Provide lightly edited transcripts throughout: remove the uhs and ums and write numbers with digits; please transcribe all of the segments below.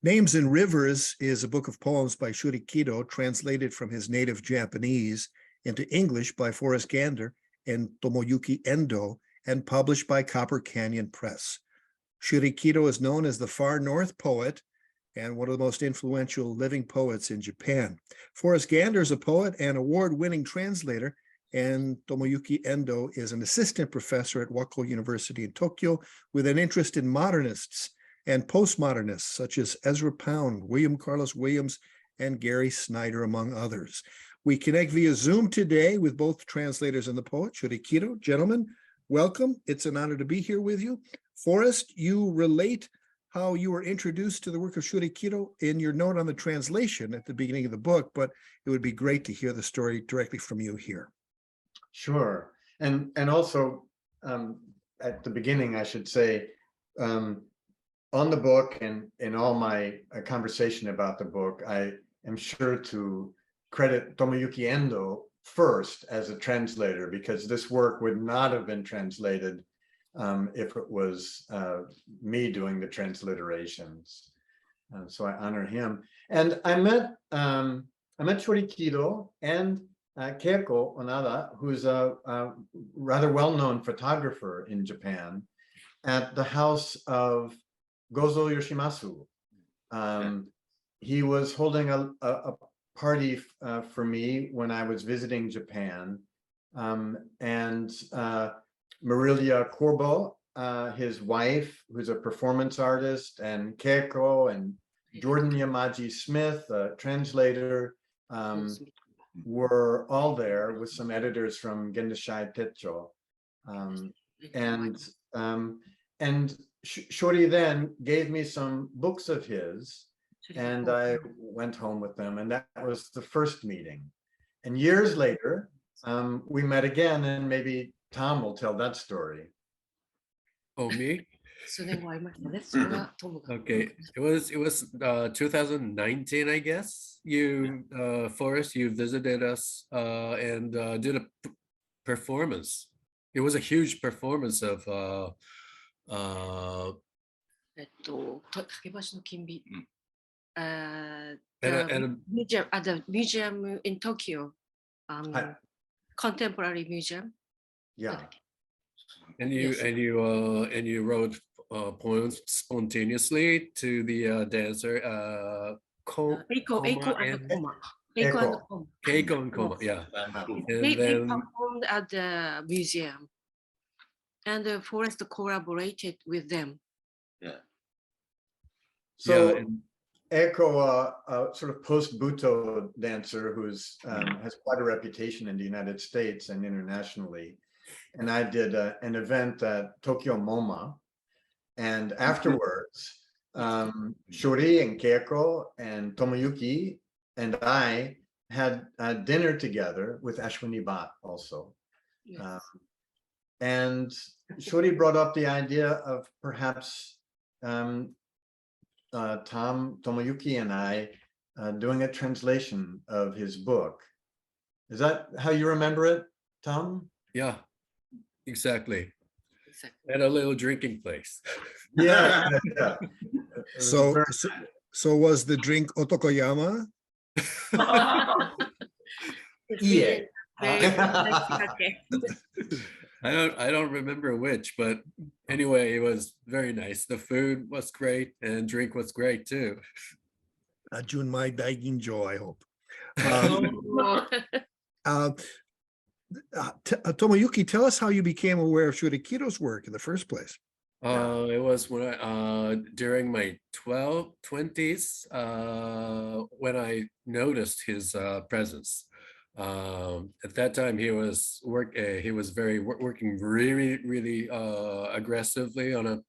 Names and Rivers is a book of poems by Shuri Kido, translated from his native Japanese into English by Forrest Gander and Tomoyuki Endo, and published by Copper Canyon Press. Shuri Kido is known as the Far North poet and one of the most influential living poets in Japan. Forrest Gander is a poet and award-winning translator, and Tomoyuki Endo is an assistant professor at Wako University in Tokyo with an interest in modernists and postmodernists such as Ezra Pound, William Carlos Williams, and Gary Snyder, among others. We connect via Zoom today with both translators and the poet, Shuri Kido. Gentlemen, welcome. It's an honor to be here with you. Forrest, you relate how you were introduced to the work of Shuri Kido in your note on the translation at the beginning of the book, but it would be great to hear the story directly from you here. Sure. And also, at the beginning, I should say, on the book and in all my conversation about the book, I am sure to credit Tomoyuki Endo first as a translator, because this work would not have been translated if it was me doing the transliterations. So I honor him. And I met Shuri Kido and Keiko Onada, who's a rather well-known photographer in Japan, at the house of Gozo Yoshimasu. He was holding a party for me when I was visiting Japan, and Marilia Corbo, his wife, who's a performance artist, and Keiko and Jordan Yamaji Smith, a translator, were all there with some editors from Gendashai Techo. And Shuri then gave me some books of his, and I went home with them, and that was the first meeting. And years later, we met again, and maybe Tom will tell that story. Oh, me? 数年後会いましたね。それはトムが。Okay, it was 2019, I guess. You, Forrest, you visited us and did a performance. It was a huge performance of 竹橋の金美。and The museum at the museum in Tokyo, contemporary museum. Yeah. and you wrote poems spontaneously to the dancer Keiko and Koma. Keiko and Koma, yeah. They And then performed at the museum, and Forrest collaborated with them. yeah, So and Eiko, a sort of post-Buto dancer who's has quite a reputation in the United States and internationally. And I did an event at Tokyo MoMA. And afterwards, Shuri and Keiko and Tomoyuki and I had dinner together with Ashwini Bhatt also. Yes. And Shuri brought up the idea of perhaps Tomoyuki and I doing a translation of his book. Is that how you remember it, Tom? yeah, exactly. At a little drinking place. Yeah. Yeah. So was the drink Otokoyama? Yeah. I don't remember which, but anyway, it was very nice. The food was great and drink was great too. Junmai Daiginjo, I hope. Tomoyuki, tell us how you became aware of Shuri Kido's work in the first place. It was when I during my 20s when I noticed his presence. At that time, he was working really aggressively on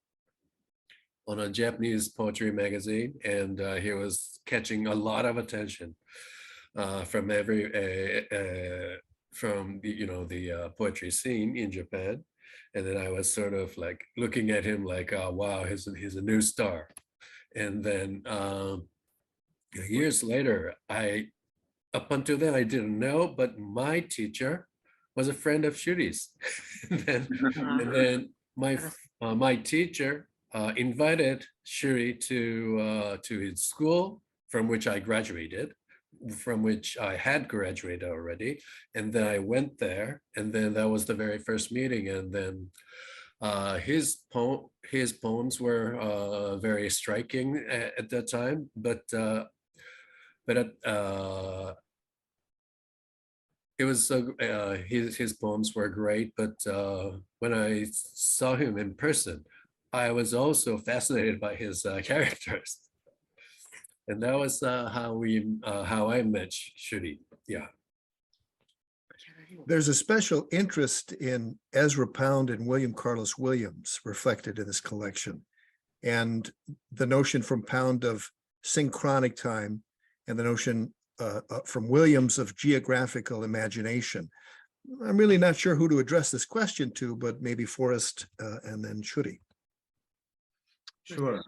a Japanese poetry magazine, and he was catching a lot of attention from the poetry scene in Japan. And then I was sort of like looking at him like, wow, he's a new star. And then years later, up until then, I didn't know, but my teacher was a friend of Shuri's. and then my teacher invited Shuri to his school, from which I graduated, from which I had graduated already. And then I went there, and then that was the very first meeting. And then his poems were very striking at that time, but it was his poems were great. But when I saw him in person, I was also fascinated by his characters, and that was how I met Shuri. Yeah. There's a special interest in Ezra Pound and William Carlos Williams reflected in this collection, and the notion from Pound of synchronic time, and the notion from Williams of geographical imagination. I'm really not sure who to address this question to, but maybe Forrest and then Shuri. Sure.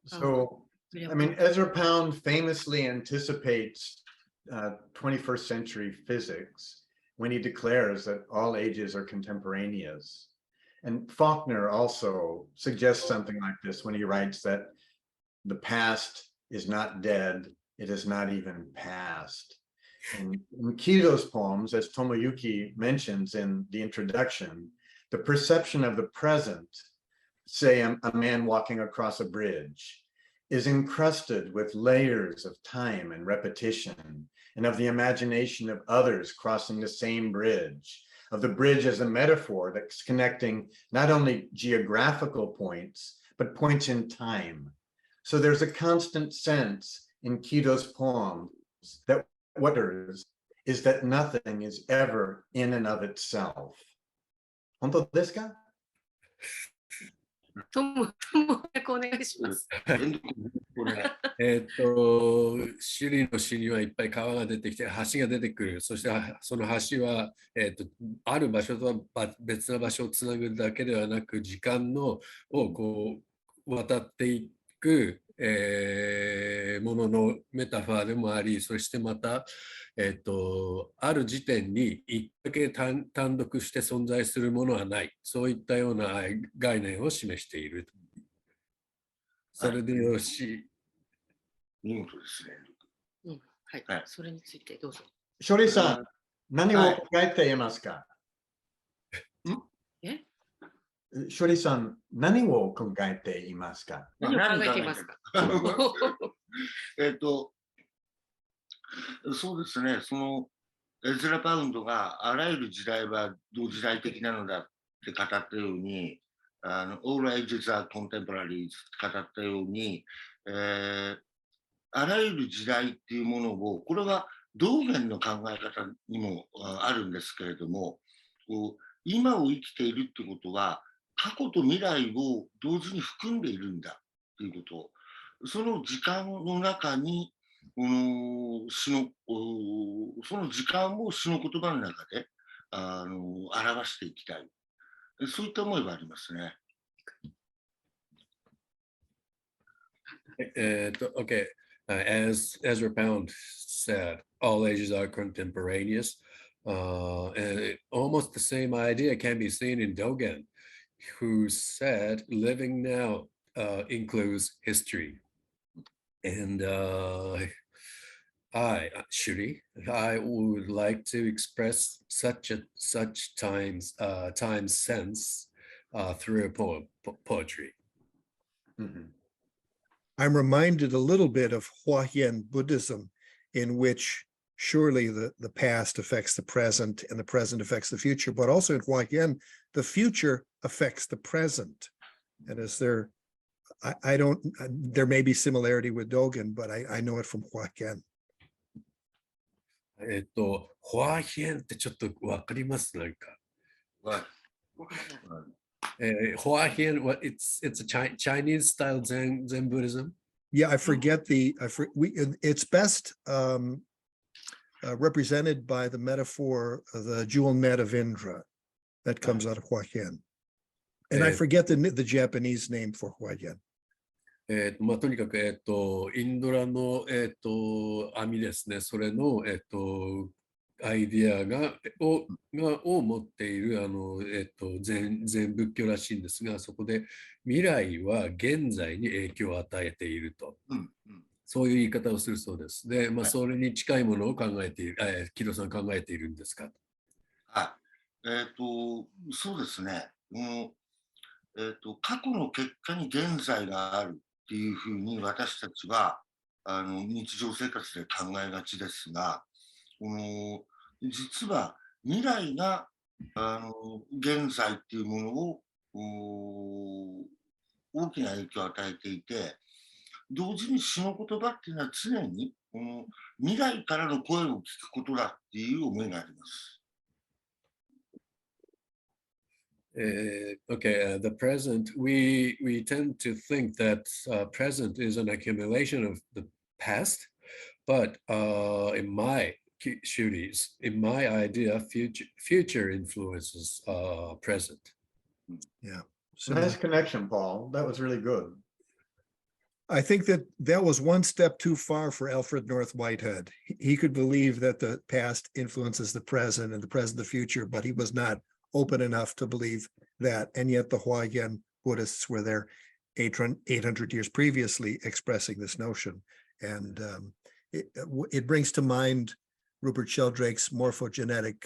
So, I mean, Ezra Pound famously anticipates 21st century physics when he declares that all ages are contemporaneous. And Faulkner also suggests something like this when he writes that the past is not dead, it is not even past. And in Kido's poems, as Tomoyuki mentions in the introduction, the perception of the present, say a man walking across a bridge, is encrusted with layers of time and repetition, and of the imagination of others crossing the same bridge, of the bridge as a metaphor that's connecting not only geographical points, but points in time. So there's a constant sense in Kido's poems that what there is that nothing is ever in and of itself. 本当ですか？ともお願いします。シリの詩にはいっぱい川が出てきて橋が出てくる。そしてその橋は、ある場所とは別な場所をつなぐだけではなく、時間をこう渡っていく、もののメタファーでもあり、そしてまた、ある時点に一だけ単独して存在するものはない、そういったような概念を示している。それでよろしい。見事ですね。はい、それについてどうぞ。Shuriさん、何を考えていますか？Shuriさん、何を考えていますか？何を考えていますか？そうですね、そのエズラ・パウンドがあらゆる時代は同時代的なのだって語ったように、All ages are contemporary って語ったように、あらゆる時代っていうものを、これは道元の考え方にもあるんですけれども、今を生きているってことは、過去と未来を同時に含んでいるんだということ、その時間の中に、その時間を詩の言葉の中で表していきたい。そういった思いはありますね。Okay, as Ezra Pound said, all ages are contemporaneous, and almost the same idea can be seen in Dogen, who said living now includes history. And Shuri, I would like to express such time sense through poetry. Mm-hmm. I'm reminded a little bit of Huayan Buddhism, in which surely the past affects the present and the present affects the future, but also in Huayan, the future affects the present. And as there may be similarity with Dogen, but I know it from Huayan. ホワヒエンってちょっとわかります？なんか。ホワヒエン、it's a Chinese style Zen Buddhism. Yeah, I forget it's best represented by the metaphor of the jewel net of Indra that comes out of Huayan. And I forget the Japanese name for Huayan. まあ、とにかく、インドラの、網ですね、それの、アイディアを持っている禅仏教らしいんですが、そこで未来は現在に影響を与えていると、そういう言い方をするそうです。で、はいそれに近いものを考えている、木戸さん考えているんですか？はい。そうですね。過去の結果に現在があるっていうふうに私たちは日常生活で考えがちですが、実は未来が現在っていうものを大きな影響を与えていて、同時に詩の言葉っていうのは常に未来からの声を聞くことだっていう思いがあります。Okay, the present, we tend to think that present is an accumulation of the past, but in my Shuri's, in my idea, future influences present. Yeah. Nice connection, Paul. That was really good. I think that was one step too far for Alfred North Whitehead. He could believe that the past influences the present and the present the future, but he was not open enough to believe that. And yet the Huayan Buddhists were there 800 years previously expressing this notion. And it brings to mind Rupert Sheldrake's morphogenetic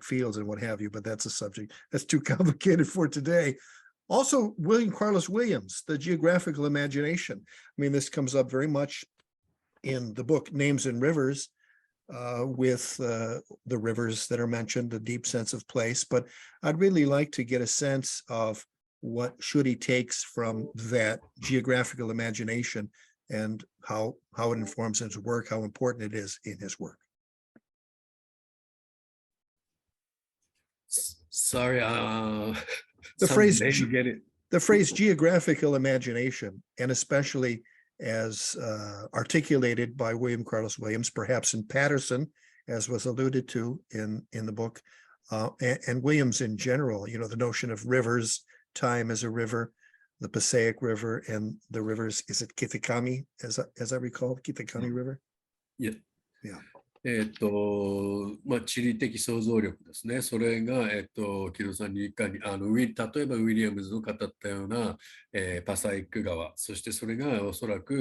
fields and what have you, but that's a subject that's too complicated for today. Also, William Carlos Williams, the geographical imagination. I mean, this comes up very much in the book Names and Rivers, with the rivers that are mentioned, a deep sense of place. But I'd really like to get a sense of what Shuri takes from that geographical imagination and how it informs his work, how important it is in his work. Sorry, The phrase, you get it. the phrase geographical imagination, and especially as articulated by William Carlos Williams, perhaps in Patterson, as was alluded to in the book, and Williams in general, you know, the notion of rivers, time as a river, the Passaic River, and the rivers, is it Kitakami, as I recall, Kitakami River? Yeah. Yeah. 地理的想像力ですね。それが、木戸さんにいかに、例えばウィリアムズの語ったような、パサイック川、そしてそれがおそらく、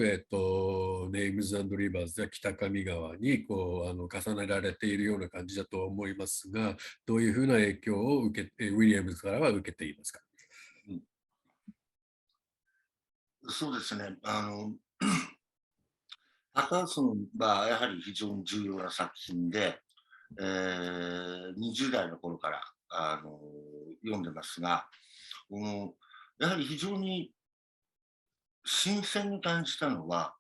ネイムズ&リバーズや北上川に重ねられているような感じだと思いますが、どういうふうな影響をウィリアムズからは受けていますか？そうですね。パターソンはやはり非常に重要な作品で、20代の頃から読んでますが、やはり非常に新鮮に感じたのは、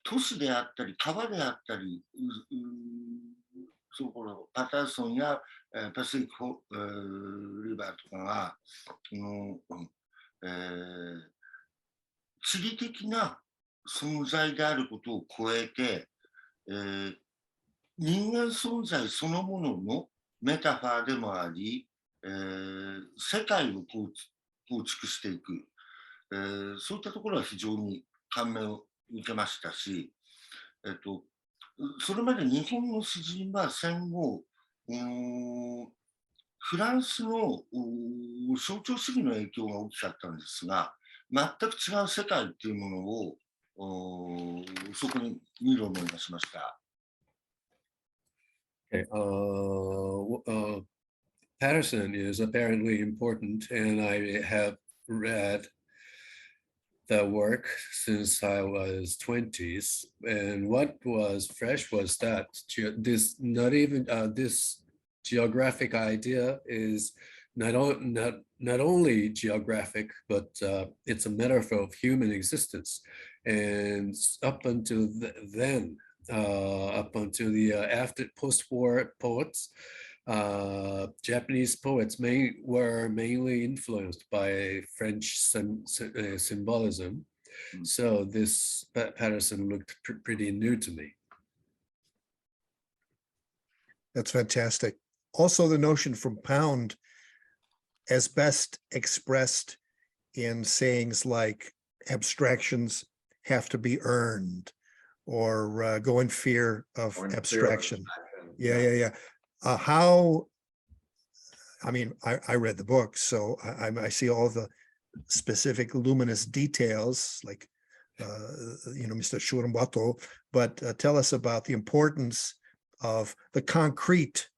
都市であったり川であったり、パターソンやパシフィックリバーとかが、地理的な存在であることを超えて、人間存在そのもののメタファーでもあり、世界を構築していく、そういったところは非常に感銘を受けましたし、それまで日本の詩人は戦後、フランスの象徴主義の影響が大きかったんですが、全く違う世界っていうものをそこに見る思いがしました。Okay. Patterson is apparently important, and I have read the work since I was 20s. And what was fresh was that this geographic idea is not only geographic, but it's a metaphor of human existence. And up until then, up until the after post-war poets, Japanese poets were mainly influenced by French symbolism. So this Patterson looked pretty new to me. That's fantastic. Also, the notion from Pound, as best expressed in sayings like abstractions have to be earned, or go in fear of Or in fear of abstraction. abstraction. Yeah. How, I mean, I read the book, so I see all the specific luminous details, like, Mr. Shurumbato, but tell us about the importance of the concrete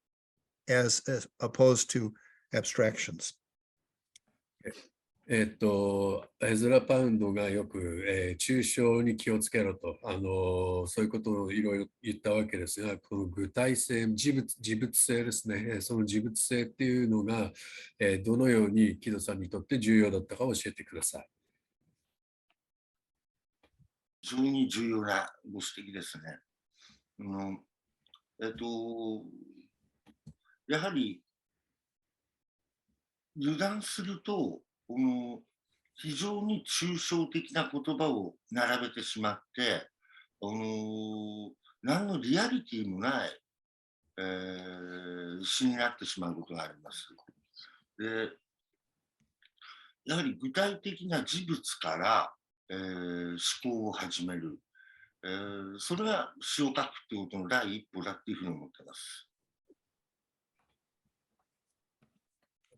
as opposed to abstractions. エズラ・パウンドがよく、抽象に気をつけろと、そういうことをいろいろ言ったわけですが、この具体性、事物性ですね、その事物性っていうのが、どのように木戸さんにとって重要だったか教えてください。非常に重要なご指摘ですね。やはり油断すると、非常に抽象的な言葉を並べてしまって、何のリアリティもない、詩になってしまうことがあります。で、やはり具体的な事物から、思考を始める、それが詩を書くということの第一歩だっていうふうに思っています。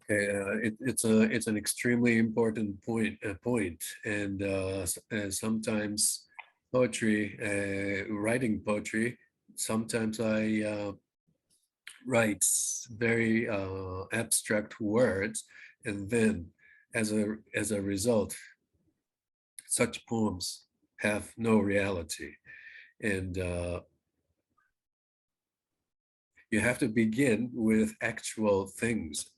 It's an extremely important point, and sometimes poetry, writing poetry, sometimes I write very abstract words, and then as a result, such poems have no reality, and you have to begin with actual things.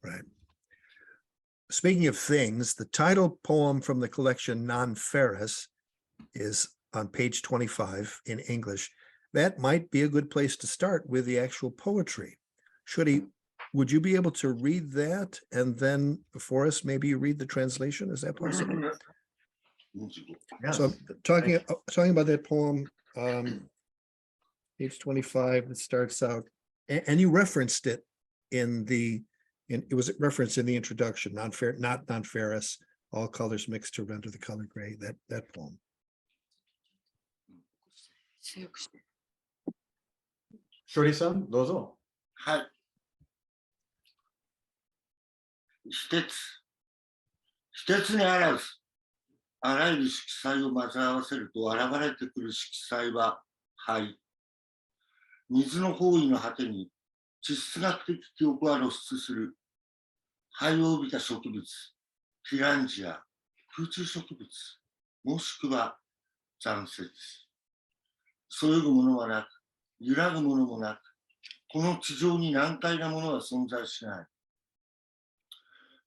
Right. Speaking of things, the title poem from the collection Non-Ferrous is on page 25 in English. That might be a good place to start with the actual poetry. Shuri, would you be able to read that? And then, Forrest, maybe you read the translation? Is that possible? Yes. So talking about that poem, page 25, it starts out, and you referenced it it was referenced in the introduction, not non-ferrous, all colors mixed to render the color gray, that poem. Shuri-san, どうぞ。はい。非鉄にあらず、あらゆる色彩を混ぜ合わせると現れてくる色彩は灰。水の方位の果てに地質学的記憶は露出する灰を帯びた植物、ピランジア、空中植物、もしくは残雪。そよぐものはなく、揺らぐものもなく、この地上に難解なものは存在しない。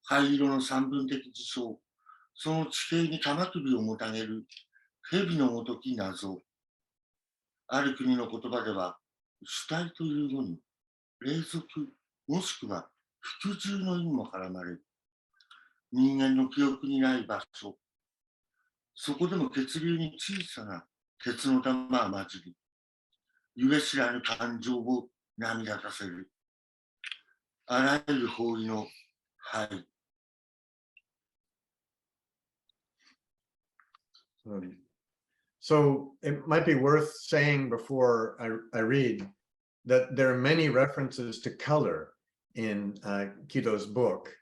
灰色の三分的事象、その地形に玉首をもたげる蛇のごとき謎。ある国の言葉では、主体という語に、霊俗、もしくは服従の意味も絡まれる。人間の記憶にない場所。そこでも血流に小さな鉄の玉は混じり、ゆえ知らぬ感情を波立たせる。あらゆる方位の灰。So it might be worth saying before I read that there are many references to color in Kido's book,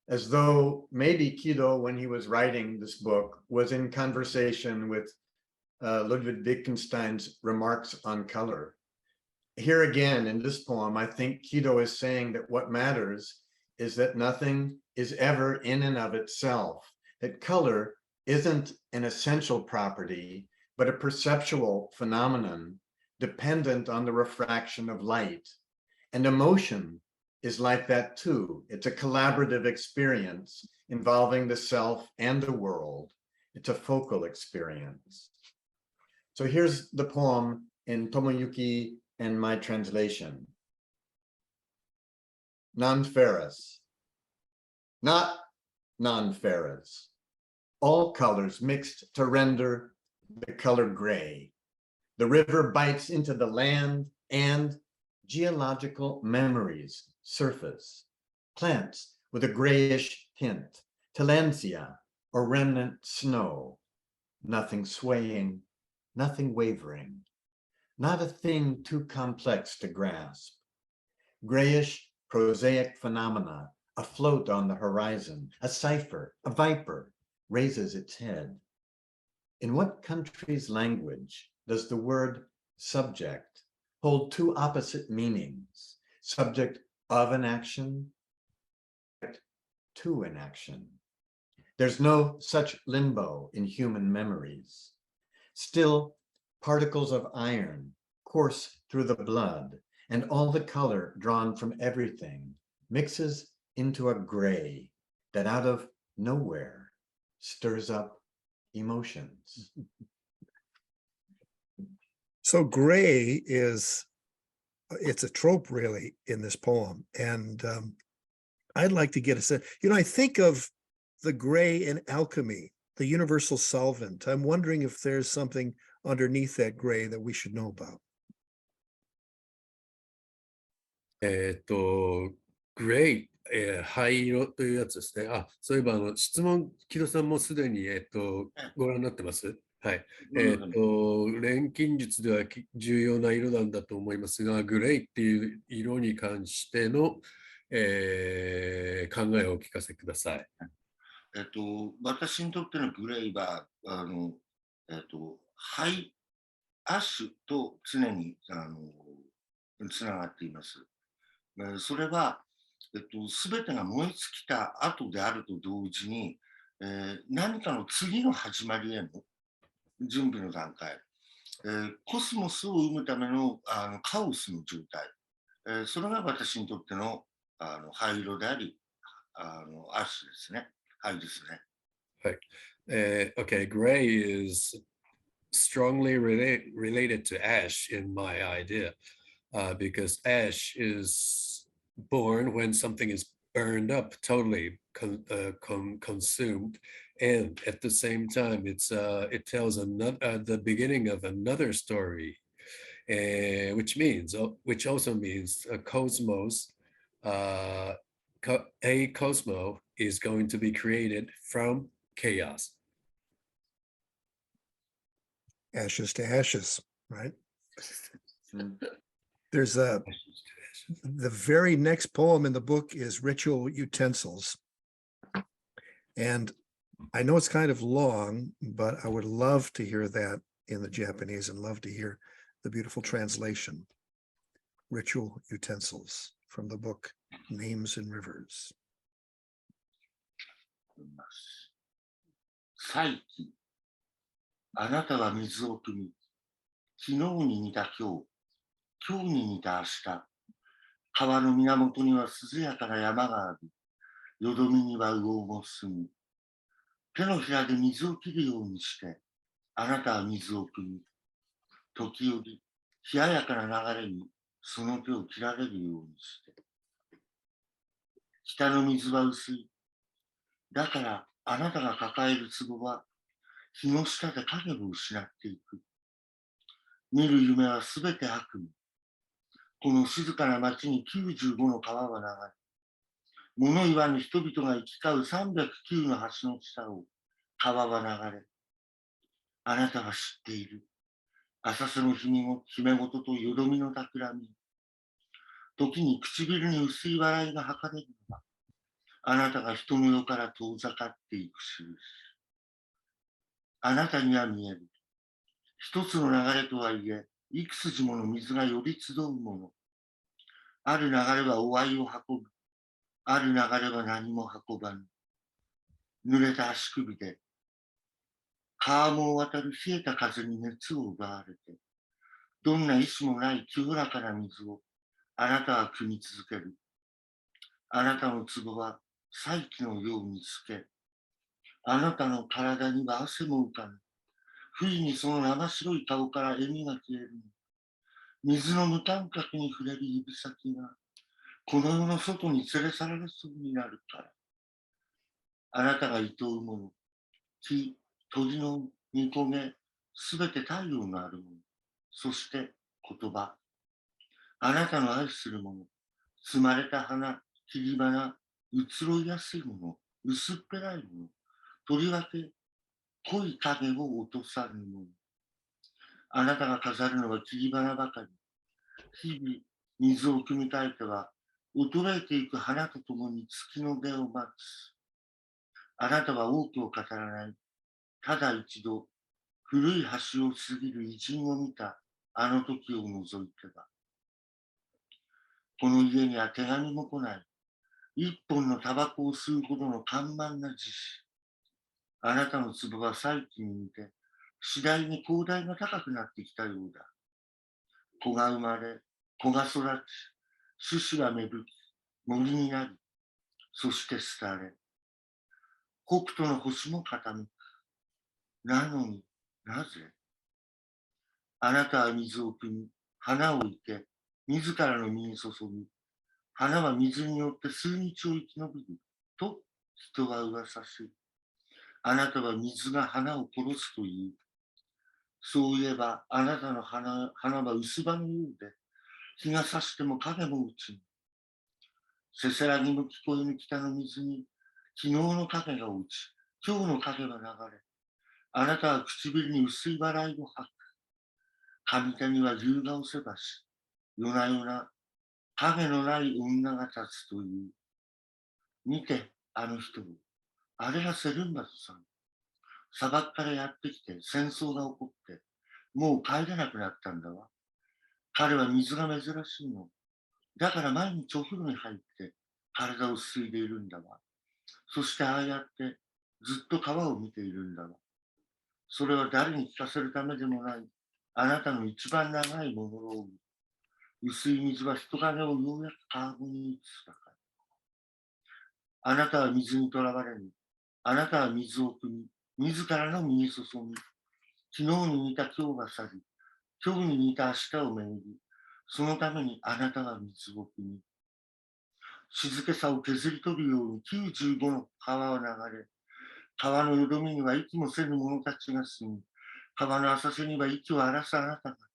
as though maybe Kido, when he was writing this book, was in conversation with Ludwig Wittgenstein's remarks on color. Here again, in this poem, I think Kido is saying that what matters is that nothing is ever in and of itself, that color isn't an essential property, but a perceptual phenomenon dependent on the refraction of light. And emotion is like that too. It's a collaborative experience involving the self and the world. It's a focal experience. So here's the poem in Tomoyuki and my translation. Non-ferrous, not non-ferrous. All colors mixed to render the color gray. The river bites into the land and geological memories surface. Plants with a grayish tint, tillandsia or remnant snow. nothing swaying, nothing wavering, not a thing too complex to grasp. Grayish, prosaic phenomena afloat on the horizon. A cipher, a viper, raises its head. In what country's language does the word subject hold two opposite meanings? Subject of an action, to an action. There's no such limbo in human memories. Still, particles of iron course through the blood, and all the color drawn from everything mixes into a gray that out of nowhere stirs up emotions. So gray it's a trope really in this poem. And I'd like to get a sense, I think of the gray in alchemy, the universal solvent. I'm wondering if there's something underneath that gray that we should know about. グレイ、灰色というやつですね。あ、そういえば質問、木戸さんもすでに、ご覧になってます。はい。錬金術では重要な色なんだと思いますが、グレイっていう色に関しての、考えをお聞かせください。私にとってのグレイは、灰、アッシュと常につながっています。それは、すべてが燃え尽きた後であると同時に、何かの次の始まりへの準備の段階、コスモスを生むためのカオスの状態、それが私にとっての灰色であり、アッシュですね。灰ですね。はい。Okay, gray is strongly related to ash in my idea, because ash is born when something is burned up, totally consumed, and at the same time, it tells the beginning of another story, which also means a cosmos. A cosmos is going to be created from chaos. Ashes to ashes, right? There's the very next poem in the book is Ritual Utensils. And I know it's kind of long, but I would love to hear that in the Japanese and love to hear the beautiful translation. Ritual Utensils from the book Names and Rivers. 再起、あなたは水を汲み、昨日に似た今日、今日に似た明日、川の源には涼やかな山がある、よどみには魚も住む。手のひらで水を切るようにして、あなたは水を汲み、時折、冷ややかな流れにその手を切られるようにして。北の水は薄い。だからあなたが抱える壺は日の下で影を失っていく。見る夢はすべて悪夢。この静かな町に95の川は流れ、物言わぬ人々が行き交う309の橋の下を川は流れ、あなたは知っている。浅瀬の姫事とよどみの企み。時に唇に薄い笑いがはかれるのは、あなたが人の世から遠ざかっていく印。あなたには見える。一つの流れとはいえ、幾筋もの水が寄り集うもの。ある流れはお愛を運ぶ。ある流れは何も運ばぬ。濡れた足首で、川面を渡る冷えた風に熱を奪われて、どんな意志もない清らかな水をあなたは汲み続ける。あなたの壺は再起のように透け、あなたの体には汗も浮かぬ。不意にその生白い顔から笑みが消える。水の無感覚に触れる指先が、この世の外に連れ去られそうになるから。あなたが厭うもの、木、鳥の煮焦げ、すべて太陽のあるもの、そして言葉。あなたの愛するもの、摘まれた花、切り花、移ろいやすいもの、薄っぺらいもの、とりわけ濃い影を落とさぬもの。あなたが飾るのは切り花ばかり。日々、水を汲み替えては、衰えていく花とともに月の出を待つ。あなたは多くを語らない。ただ一度、古い橋を過ぎる偉人を見たあの時を除いてば。この家には手紙も来ない。一本のタバコを吸うほどの緩慢な自死。あなたの壺は再起に似て、次第に広大が高くなってきたようだ。子が生まれ、子が育ち、種子は芽吹き、森になり、そして廃れ。北斗の星も傾く。なのになぜ？あなたは水を汲み、花を生け、自らの身に注ぎ、花は水によって数日を生き延びると人は噂し、あなたは水が花を殺すという。そういえばあなたの花は薄葉のようで、日が差しても影も落ちぬ。せせらぎの聞こえぬ北の水に昨日の影が落ち、今日の影が流れ、あなたは唇に薄い笑いを吐く。上手には龍が押せばし、夜な夜な影のない女が立つという。見て、あの人を。あれがセルンバトさん。砂漠からやってきて戦争が起こって、もう帰れなくなったんだわ。彼は水が珍しいの。だから毎日お風呂に入って体をすすいでいるんだわ。そしてああやってずっと川を見ているんだわ。それは誰に聞かせるためでもない。あなたの一番長いモノローグ。薄い水は人影をようやくカーボンに移すだから。あなたは水にとらわれぬ。あなたは水を汲み、自らの身に注ぎ、昨日に似た今日が去り、今日に似た明日を巡り、そのためにあなたは水を汲み、静けさを削り取るように95の川を流れ、川のよどみには息もせぬ者たちが住み、川の浅瀬には息を荒らすあなたが立ち、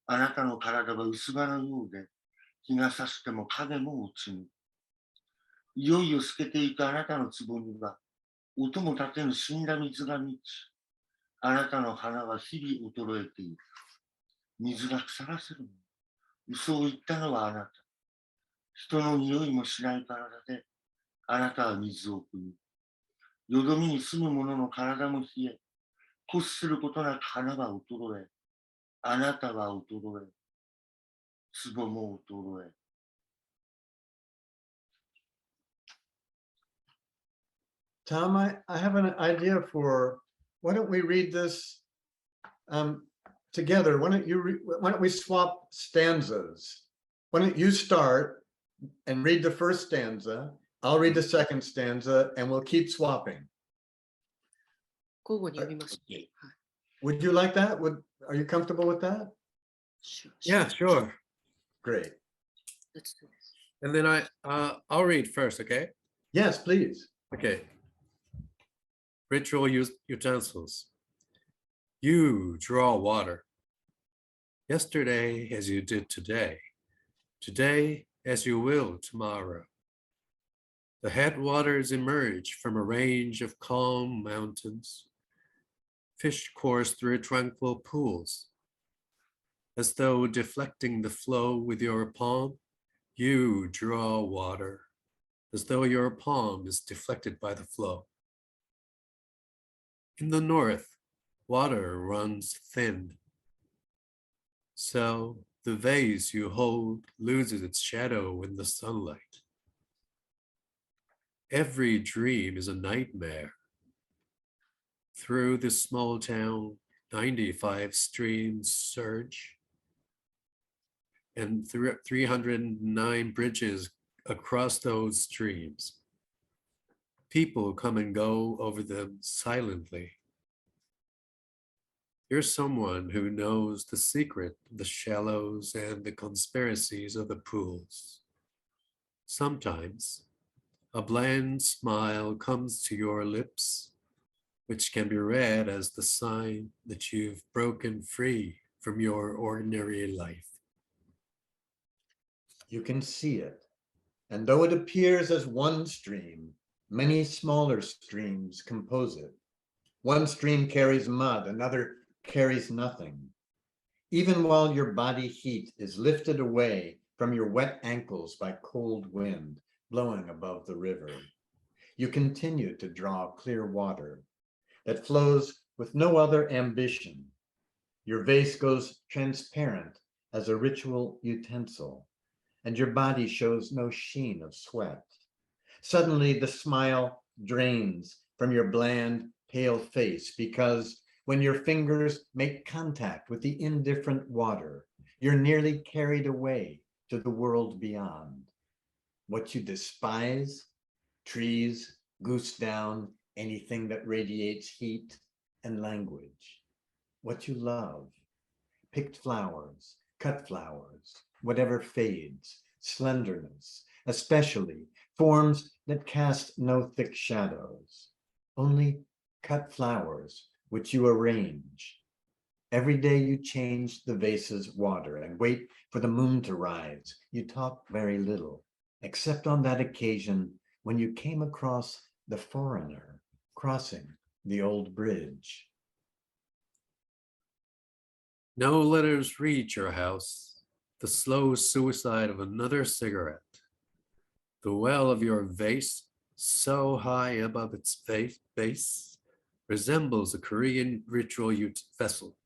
あなたの体は薄葉のようで、日が差しても影も落ちぬ。いよいよ透けていくあなたの壺には、音も立てぬ死んだ水が満ち、あなたの花は日々衰えている。水が腐らせるもの。嘘を言ったのはあなた。人の匂いもしない体で、あなたは水を汲み、よどみに住む者の体も冷え、欲することなく花は衰え、あなたは衰え、壺も衰え。Tom, I have an idea for, why don't we read this together? Why don't we swap stanzas? Why don't you start and read the first stanza? I'll read the second stanza and we'll keep swapping. 交互に読みます。はい。 Would you like that? Are you comfortable with that? Yeah, sure. Great. Let's do this. And then I'll read first, okay? Yes, please. Okay. Ritual utensils. You draw water. Yesterday as you did today. Today as you will tomorrow. The headwaters emerge from a range of calm mountains. Fish course through tranquil pools. As though deflecting the flow with your palm, you draw water, as though your palm is deflected by the flow. In the north, water runs thin. So the vase you hold loses its shadow in the sunlight. Every dream is a nightmare. Through this small town, 95 streams surge, and 309 bridges across those streams. People come and go over them silently. You're someone who knows the secret of the shallows and the conspiracies of the pools. Sometimes a bland smile comes to your lips, which can be read as the sign that you've broken free from your ordinary life. You can see it. And though it appears as one stream, many smaller streams compose it. One stream carries mud, another carries nothing. Even while your body heat is lifted away from your wet ankles by cold wind blowing above the river, you continue to draw clear water that flows with no other ambition. Your vase goes transparent as a ritual utensil, and your body shows no sheen of sweat. Suddenly, the smile drains from your bland, pale face because when your fingers make contact with the indifferent water, you're nearly carried away to the world beyond. What you despise, trees, goose down, anything that radiates heat and language. What you love, picked flowers, cut flowers, whatever fades, slenderness, especially forms that cast no thick shadows, only cut flowers which you arrange. Every day you change the vase's water and wait for the moon to rise. You talk very little, except on that occasion when you came across the foreigner crossing the old bridge. No letters reach your house. The slow suicide of another cigarette. The well of your vase, so high above its base, resembles a Korean ritual vessel.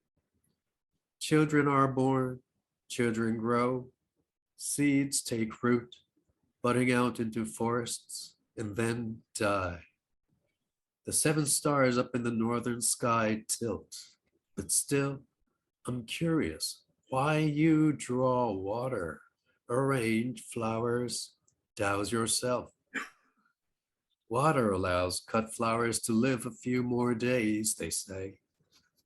Children are born, children grow, seeds take root, budding out into forests, and then die. The 7 stars up in the northern sky tilt, but still, I'm curious why you draw water, arrange flowers, douse yourself. Water allows cut flowers to live a few more days, they say,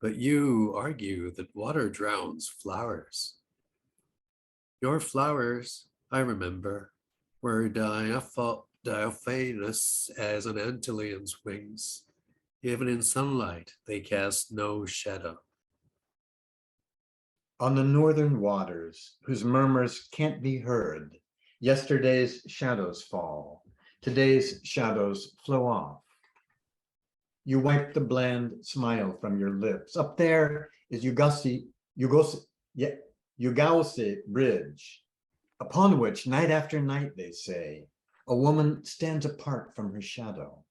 but you argue that water drowns flowers. Your flowers, I remember, were diaphanous as an Antillean's wings. Even in sunlight, they cast no shadow. On the northern waters, whose murmurs can't be heard, yesterday's shadows fall, today's shadows flow off. You wipe the bland smile from your lips. Up there is Yugase Bridge, upon which night after night, they say, a woman stands apart from her shadow.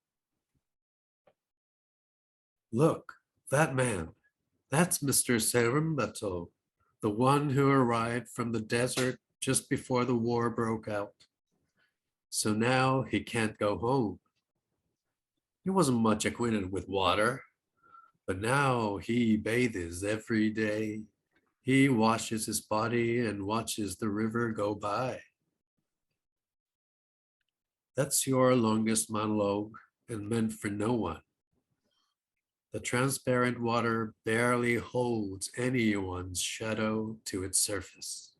Look, that man, that's Mr. Serimbato, the one who arrived from the desert just before the war broke out. So now he can't go home. He wasn't much acquainted with water, but now he bathes every day. He washes his body and watches the river go by. That's your longest monologue and meant for no one. The transparent water barely holds anyone's shadow to its surface.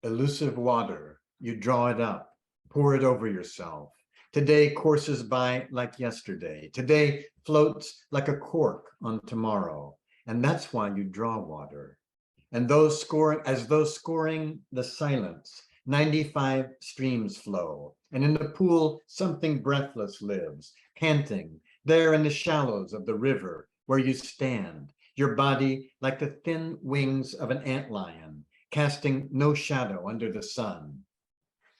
Elusive water, you draw it up, pour it over yourself. Today courses by like yesterday. Today floats like a cork on tomorrow. And that's why you draw water. And those scoring the silence, 95 streams flow. And in the pool, something breathless lives, panting, there in the shallows of the river where you stand, your body like the thin wings of an antlion, casting no shadow under the sun.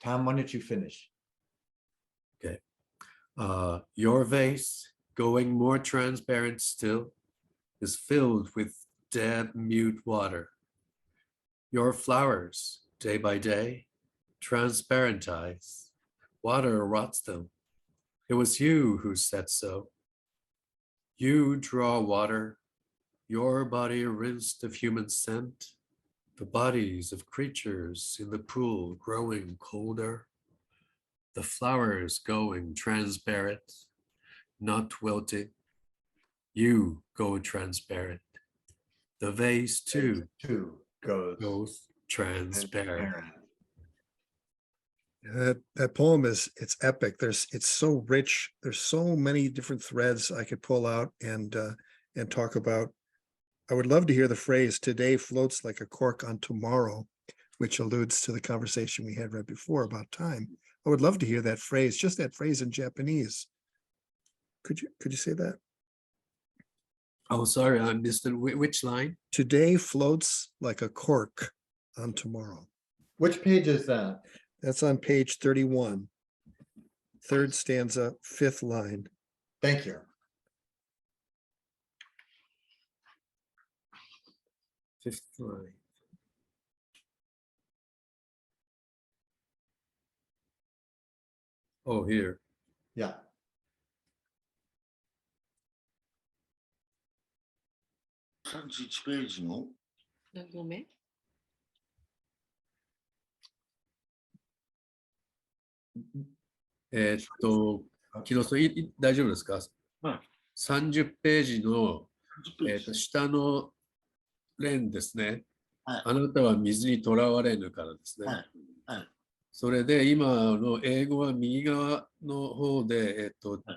Tom, why don't you finish? Okay. Your vase, going more transparent still, is filled with dead mute water. Your flowers, day by day, transparentize. Water rots them. It was you who said so. You draw water, your body rinsed of human scent, the bodies of creatures in the pool growing colder, the flowers going transparent, not wilting. You go transparent. The vase too goes transparent. That poem it's epic. It's so rich. There's so many different threads I could pull out and talk about. I would love to hear the phrase "today floats like a cork on tomorrow," which alludes to the conversation we had right before about time. I would love to hear that phrase, just that phrase in Japanese. Could you say that? Oh, sorry, I missed it. Which line? Today floats like a cork on tomorrow. Which page is that? That's on page 31. Third stanza, fifth line. Thank you. Fifth line. Oh, here. Yeah. 31ページの何行目？木戸さん、大丈夫ですか？はい。30ページの、 30ページ下の連ですね。はいあなたは水にとらわれぬからですね。はいはい。それで今の英語は右側の方で、はい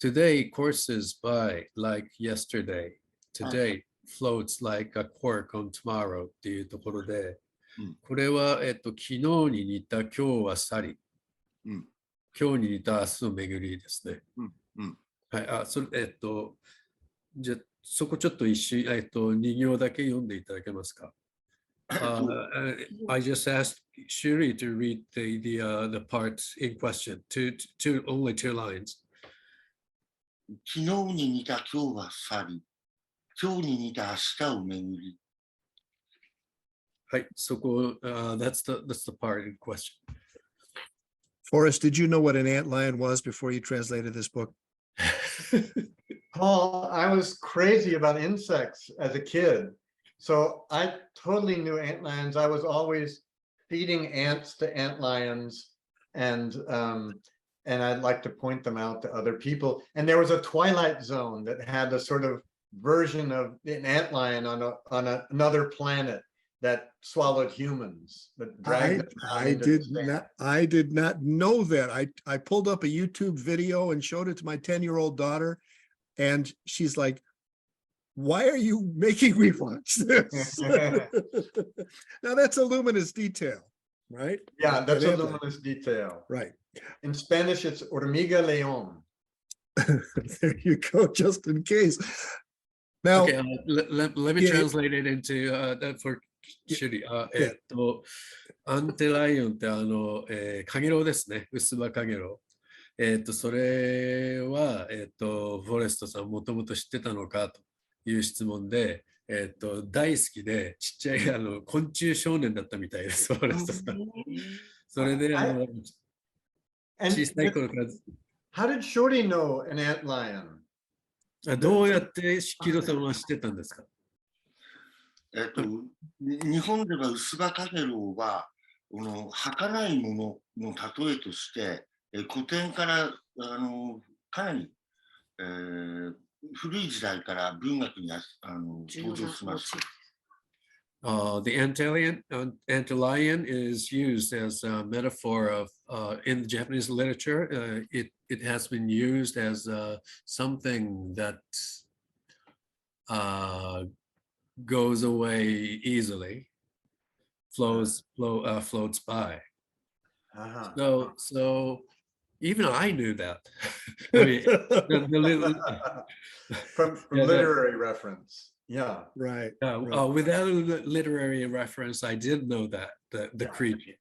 Today courses by like yesterday. Today floats like a cork on tomorrow っていうところで、うんこれは、昨日に似た今日は去り、うん今日に似た明日の巡りですね。うんうんはい、じゃあそこちょっと一瞬、2行だけ読んでいただけますか。I just asked Shuri to read the parts in question, only two lines. 昨日に似た今日は去り、今日に似た明日を巡り。はい、そこ、that's the part in question. Forrest, did you know what an antlion was before you translated this book? Paul, I was crazy about insects as a kid. So I totally knew antlions. I was always feeding ants to antlions, and I'd like to point them out to other people. And there was a Twilight Zone that had a sort of version of an antlion on another planet that swallowed humans, that dragged them down I into did the not. I did not know that. I pulled up a YouTube video and showed it to my 10-year-old daughter, and she's like, "Why are you making me watch this?" sand. Now that's a luminous detail, right? Yeah, that's a An antlion. luminous detail. Right. In Spanish, it's hormiga león. Okay, There you go, just in case. Now, let me Yeah. translate it into that for Shuri. アンテライオンってカゲロウですね。薄葉カゲロウ。それは、フォレストさんもともと知ってたのかという質問で、大好きでちっちゃい昆虫少年だったみたいです、フォレストさん。それでAnd 小さい頃から how did Shuri know an antlion? どうやって木戸さんは知ってたんですか？日本では薄葉かげろうは儚いものの例えとして、古典からかなり、古い時代から文学に登場します。The antlion is used as a metaphor of in Japanese literature. It has been used as something that goes away easily, floats by. Uh-huh. So even I knew that. I mean, From Yeah, that- literary reference. Yeah. right. without a literary reference, I did know that the Yeah. creature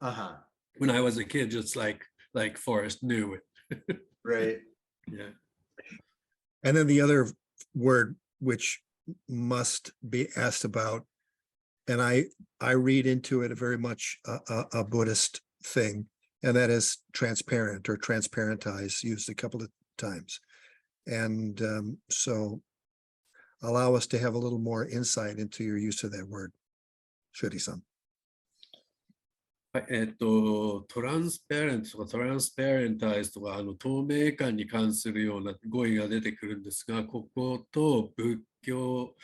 Uh-huh. when I was a kid, just like Forrest knew it. Right. Yeah. And then the other word which must be asked about, and I read into it very much a Buddhist thing, and that is transparent or transparentize, used a couple of times. And so allow us to have a little more insight into your use of that word, Shuri-san. はい、トランスペアレントとかトランスペアレンタイズとか透明感に関するような語彙が出てくるんですが、ここと仏教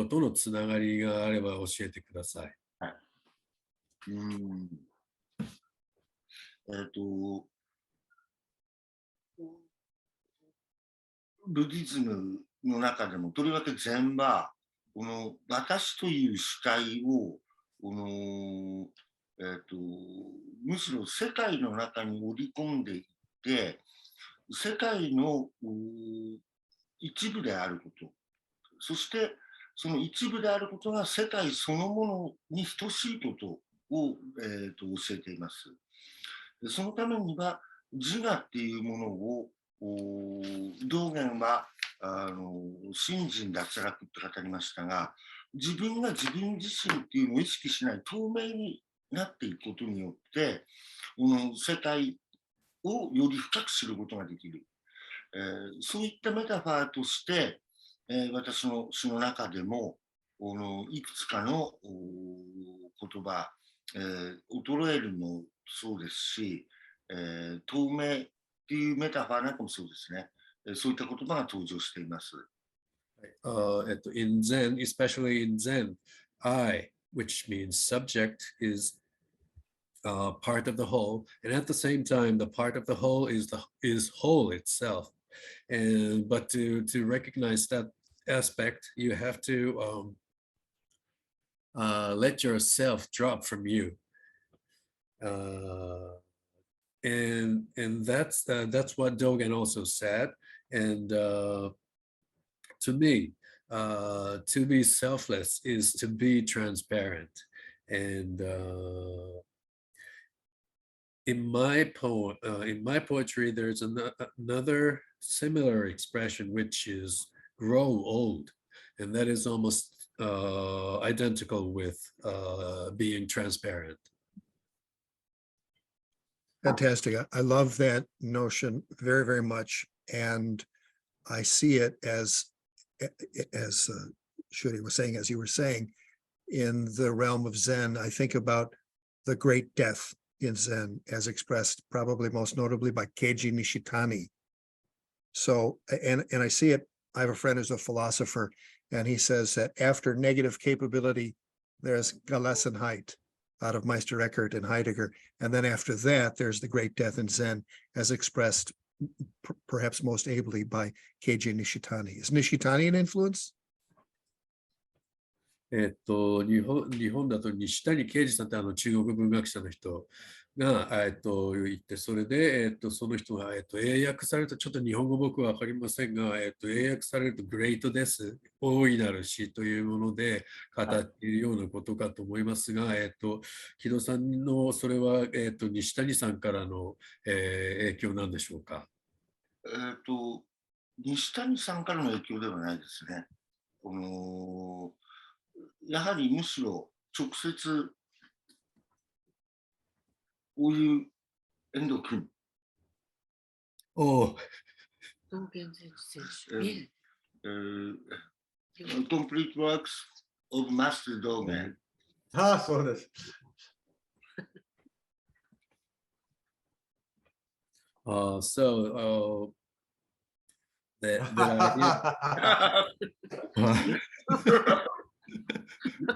とのつながりがあれば教えてください。ブディズムの中でもとりわけ禅はこの私という主体をむしろ世界の中に織り込んでいって世界の一部であること、そしてその一部であることが世界そのものに等しいことを、教えています。そのためには自我っていうものを道元は信心脱落って語りましたが、自分が自分自身っていうのを意識しない透明になっていくことによって世界をより深く知ることができる、そういったメタファーとして、私の詩の中でもいくつかの言葉、衰えるもそうですし、透明っていうメタファーなんかもそうですね、そういった言葉が登場しています。In Zen, especially in Zen, I, which means subject, is part of the whole, and at the same time, the part of the whole is whole itself. And but to recognize that aspect, you have to let yourself drop from you. And that's what Dogen also said. And to me, to be selfless is to be transparent. And in my poetry, there's another similar expression, which is grow old, and that is almost identical with being transparent. Fantastic. I love that notion very, very much. And I see it as Shuri was saying, as you were saying, in the realm of Zen. I think about the great death in Zen as expressed probably most notably by Keiji Nishitani. So, and I see it, I have a friend who's a philosopher, and he says that after negative capability, there's Gelassenheit out of Meister Eckhart and Heidegger. And then after that, there's the great death in Zen as expressed perhaps most ably by Keiji Nishitani. Is Nishitani an influence? 日本だと西谷啓二さんって中国文学者の人が、言って、それで、その人が、英訳されると、ちょっと日本語僕は分かりませんが、英訳されるとグレートです、大いなる死というもので語っているようなことかと思いますが、木戸さんのそれは、西谷さんからの、影響なんでしょうか。西谷さんからの影響ではないですね。やはりむしろ直接こういう遠藤君、道元先生。Complete Works of Master Dogen、ああ、そうです。So that idea.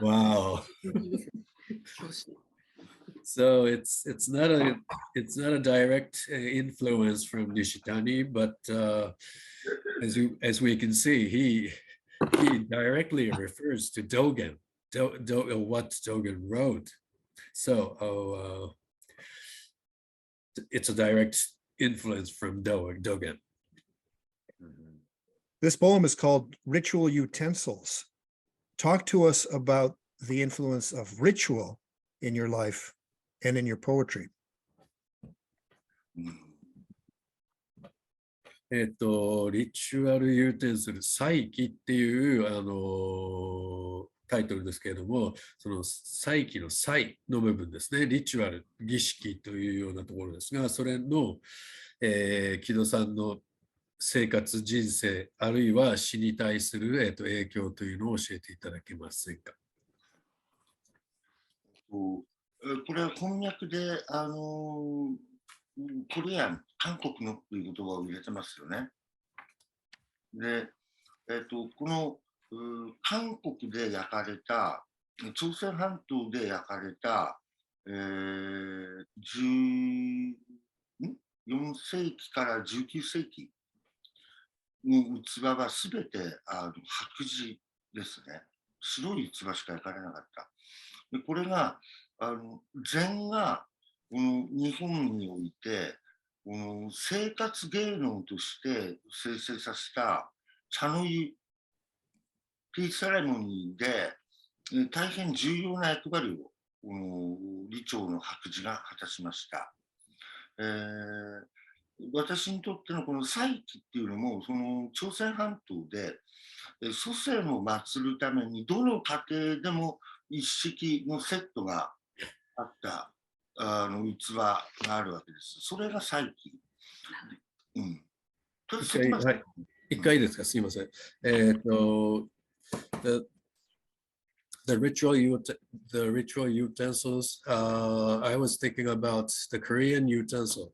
Wow. So it's not a direct influence from Nishitani, but as we can see, he directly refers to Dogen, what Dogen wrote. So it's a direct influence from Dogen. This poem is called Ritual Utensils. Talk to us about the influence of ritual in your life and in your poetry. リチュアルユーテンスル、祭器っていうタイトルですけれども、その祭器の祭の部分ですね、リチュアル、儀式というようなところですが、それの、木戸さんの生活、人生、あるいは死に対する、影響というのを教えていただけませんか。これは翻訳でコリアン、韓国のという言葉を入れてますよね。で、この韓国で焼かれた、朝鮮半島で焼かれた、14世紀から19世紀の器はすべて白磁ですね。白い器しか焼かれなかった。でこれが禅が日本においてこの生活芸能として生成させた茶の湯、ティーセレモニーで大変重要な役割をこの李朝の白磁が果たしました。私にとってのこの祭祀っていうのも、その朝鮮半島で祖先を祀るためにどの家庭でも一式のセットがあった器があるわけです。それが祭祀。うん。と一回、はい。一回いいですか、すいません。the ritual utensils, I was thinking about the Korean utensil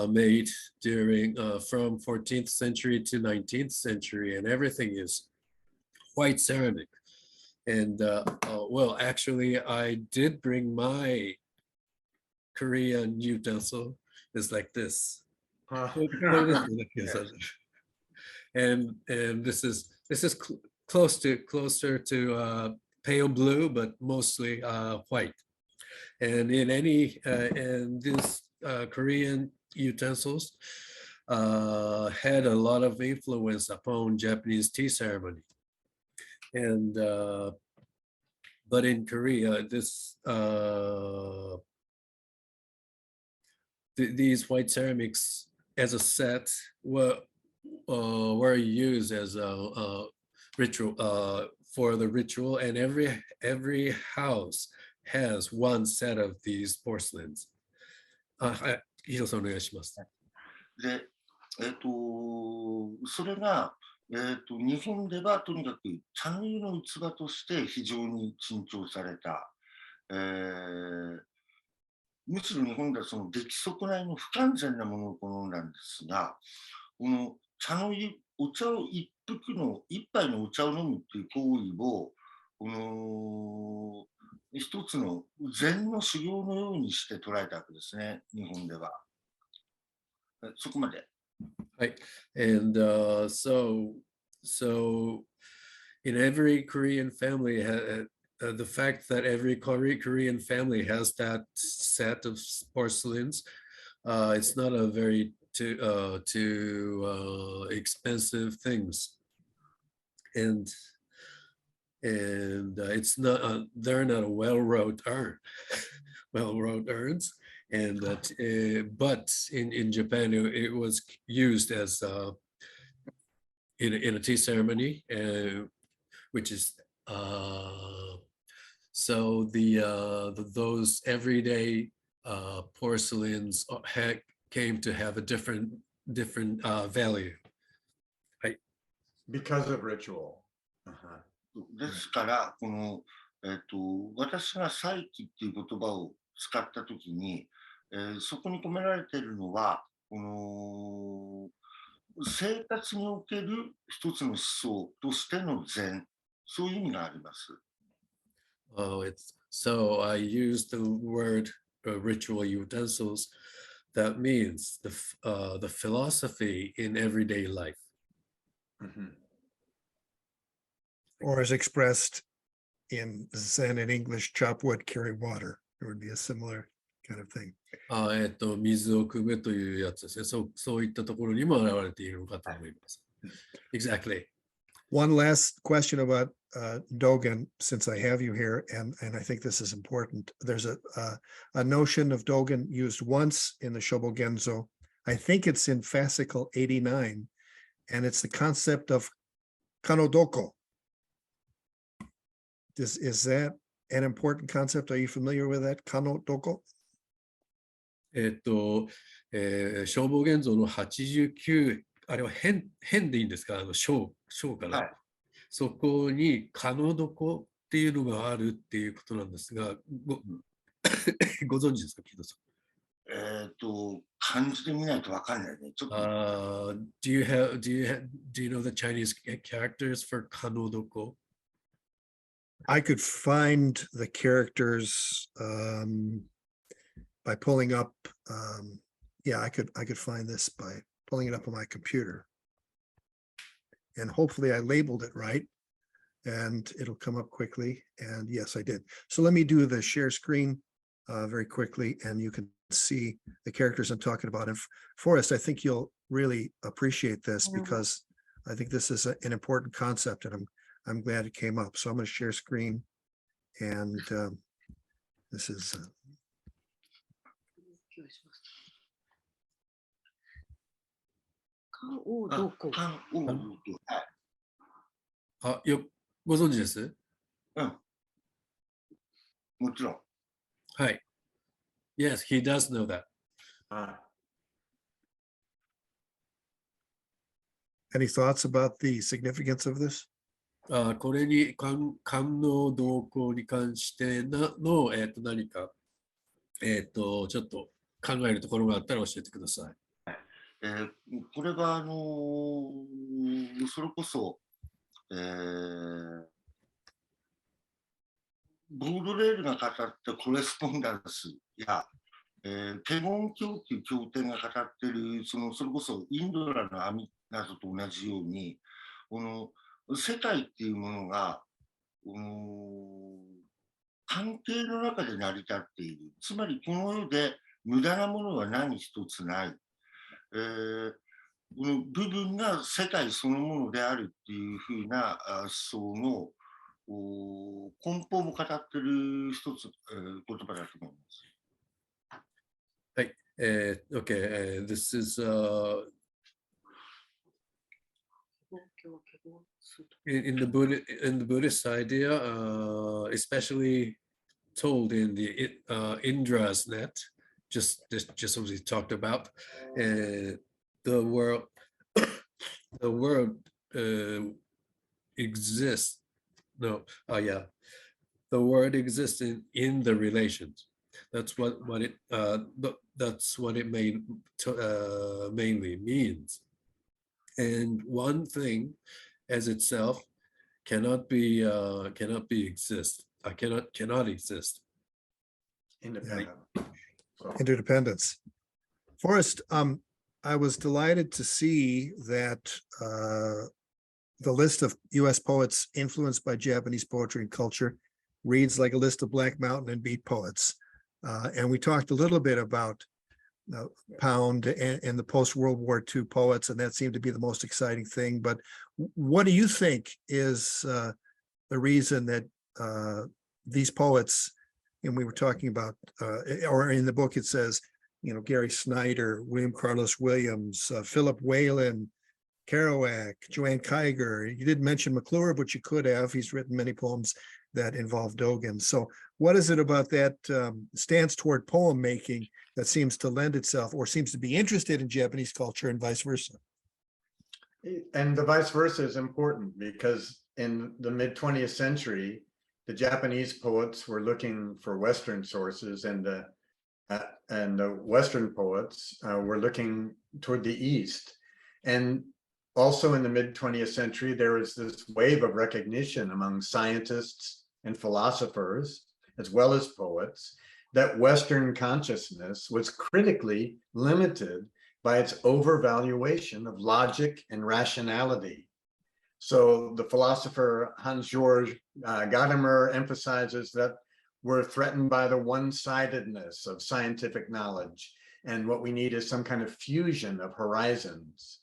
made during from 14th century to 19th century, and everything is white ceramic. And well, actually, I did bring my Korean utensil. It's like this. And this is closer to pale blue, but mostly white. And and this Korean utensils had a lot of influence upon Japanese tea ceremony. And but in Korea, these white ceramics as a set were used as a ritual for the ritual, and every house has one set of these porcelains. はい、ヒロさんお願いします。で、それが、日本ではとにかく茶の湯の器として非常に珍重された。むしろ日本ではその出来損ないの不完全なものなんですが、この茶の湯、お茶を一杯のお茶を飲むっていう行為を、一つの禅の修行のようにして捉えたわけですね、日本では。そこまで。はい。And so in every Korean family, the fact that every Korean family has that set of porcelains, it's not a very too expensive things, and it's not they're not a well-wrought urns, and but in Japan it was used as in a tea ceremony, which is so those everyday porcelains came to have a different value. Because of ritual. ですから、この、私が祭祀っていう言葉を使ったときに、そこに込められているのは、この生活における一つの思想としての禅、そういう意味があります。So I use the word ritual utensils. That means the philosophy in everyday life. Or as expressed in Zen in English, chop wood, carry water. It would be a similar kind of thing. 水を汲むというやつですね。そういったところにも現れているのかと思います。Exactly. One last question about Dogen, since I have you here, and I think this is important. There's a notion of Dogen used once in the Shobogenzo. I think it's in fascicle 89, and it's the concept of kanodoko. Is that an important concept? Are you familiar with that? Kanodoko? 消防現像の89、あれは変でいいんですか、小から、はい、そこに可能どこっていうのがあるっていうことなんですが、ご存知ですか、木戸さん。漢字で見ないとわかんないね。ちょっと。Do you know the Chinese characters for 可能どこ? I could find the characters by pulling up. I could find this by pulling it up on my computer. And hopefully I labeled it right and it'll come up quickly. And yes, I did. So let me do the share screen very quickly and you can see the characters I'm talking about. And Forrest, I think you'll really appreciate this because I think this is an important concept, and I'm glad it came up. So I'm going to share screen, and this is 漢王どうこう。漢王道と、はい。あ、ご存知です？うん。もちろん。はい。Yes, he does know that. any thoughts about the significance of this? これに官能動向に関しての、何か、ちょっと考えるところがあったら教えてください。これはそれこそ、ボードレールが語ったコレスポンダンスや、ケゴン教っていう経典が語っているそれこそインドラの網などと同じように世界っていうものが関係の中で成り立っている。つまりこの世で無駄なものは何一つない。この部分が世界そのものであるっていうふうな思想の根本を語っている一つ、言葉だと思います。はい。Okay, this is in the Buddhist idea, especially told in the Indra's net, just as we talked about, the world exists. No, the world exists in the relations. That's what it mainly means. And one thing as itself cannot exist. Cannot exist. Interdependence. Forrest, I was delighted to see that the list of U.S. poets influenced by Japanese poetry and culture reads like a list of Black Mountain and Beat poets. And we talked a little bit about Pound and the post-World War II poets, and that seemed to be the most exciting thing. But what do you think is the reason that these poets, and we were talking about, or in the book it says, Gary Snyder, William Carlos Williams, Philip Whalen, Kerouac, Joanne Kiger. You didn't mention McClure, but you could have. He's written many poems that involve Dogen. So what is it about that stance toward poem making that seems to lend itself or seems to be interested in Japanese culture and vice versa? And the vice versa is important because in the mid-20th century, the Japanese poets were looking for Western sources, and the Western poets were looking toward the East. And also in the mid-20th century, there was this wave of recognition among scientists and philosophers, as well as poets, that Western consciousness was critically limited by its overvaluation of logic and rationality. So the philosopher Hans-Georg Gadamer emphasizes that we're threatened by the one-sidedness of scientific knowledge, and what we need is some kind of fusion of horizons.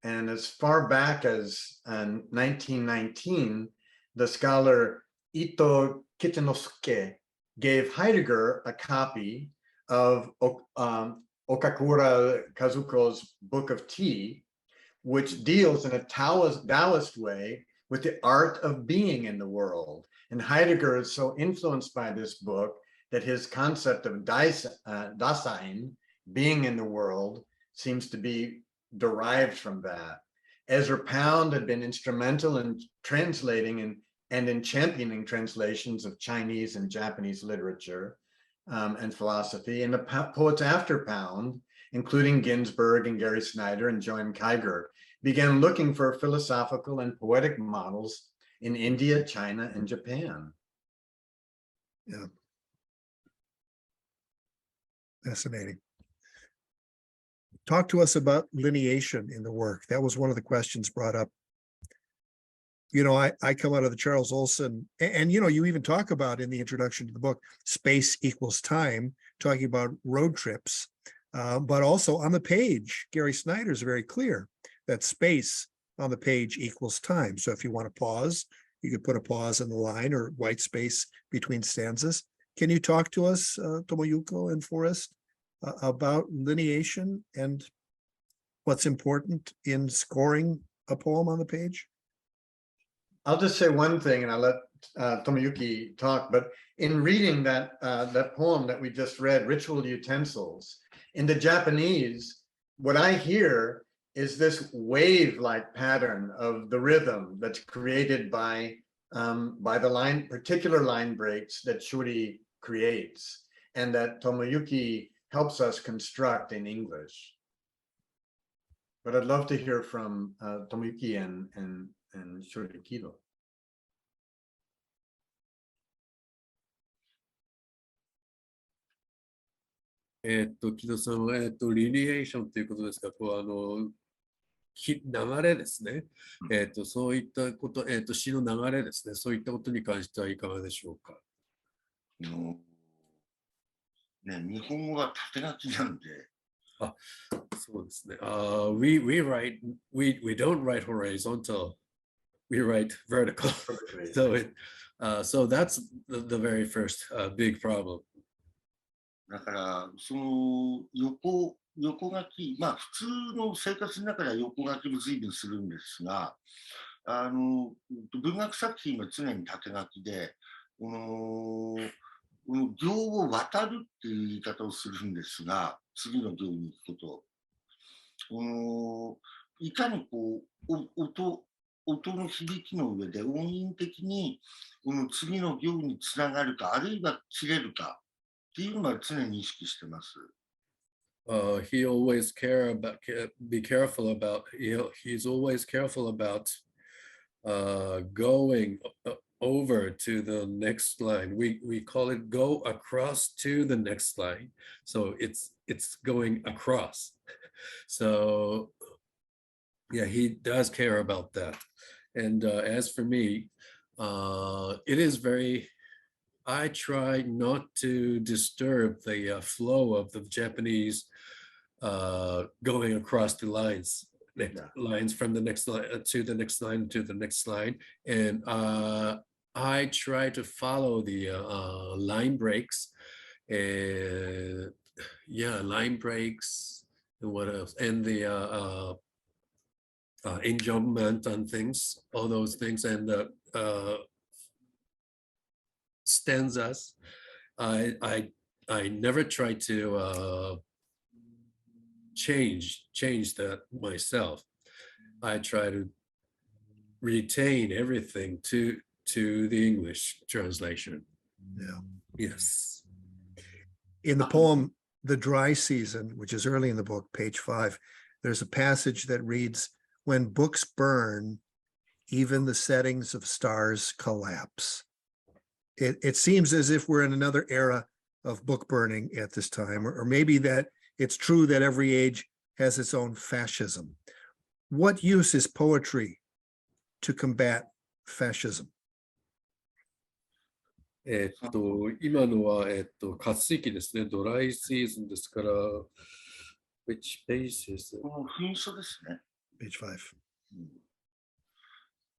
And as far back as 1919, the scholar Ito Kichinosuke gave Heidegger a copy of Okakura Kazuko's Book of Tea, which deals in a Taoist way with the art of being in the world. And Heidegger is so influenced by this book that his concept of Dasein, being in the world, seems to be derived from that. Ezra Pound had been instrumental in translating and in championing translations of Chinese and Japanese literature and philosophy. And the poets after Pound, including Ginsberg and Gary Snyder and Joanne Kiger, began looking for philosophical and poetic models in India, China, and Japan. Yeah. Fascinating. Talk to us about lineation in the work. That was one of the questions brought up. I come out of the Charles Olson, and you even talk about in the introduction to the book, space equals time, talking about road trips. But also on the page, Gary Snyder is very clear that space on the page equals time. So if you want to pause, you could put a pause in the line or white space between stanzas. Can you talk to us, Tomoyuki and Forrest, about lineation and what's important in scoring a poem on the page? I'll just say one thing, and I'll let Tomoyuki talk. But in reading that that poem that we just read, "Ritual Utensils," in the Japanese, what I hear is this wave-like pattern of the rhythm that's created by the particular line breaks that Shuri creates, and that Tomoyuki helps us construct in English. But I'd love to hear from Tomoyuki and Shuri Kido.木戸さんは、リニエーションということですか、流れですね。そういったこと、詩の流れですね。そういったことに関してはいかがでしょうか。ね、日本語は縦書きなんで。あ、そうですね。we don't write horizontal. We write vertical. So that's the very first big problem. だから、その横書き、まあ普通の生活の中では横書きも随分するんですが、文学作品は常に縦書きで、行を渡るっていう言い方をするんですが、次の行に行くこと。いかにこう、音の響きの上で音韻的に次の行につながるか、あるいは切れるかっていうのは常に意識してます。He always be careful about, he's always careful about going over to the next line. We call it go across to the next line. So it's going across. So yeah, he does care about that. And as for me, it is I try not to disturb the flow of the Japanese going across the lines, lines from the next line to the next line to the next line. And I try to follow the line breaks and line breaks and what else? And the enjambment and things, all those things, and stanzas. I never try to change that myself. I try to retain everything to the English translation. Yeah. Yes. In the poem, The Dry Season, which is early in the book, page 5, there's a passage that reads, "When books burn, even the settings of stars collapse." It seems as if we're in another era of book burning at this time, or maybe that it's true that every age has its own fascism. What use is poetry to combat fascism? 今のは、活水期ですね。ドライシーズンですから、which page is it? この紛争ですね。Page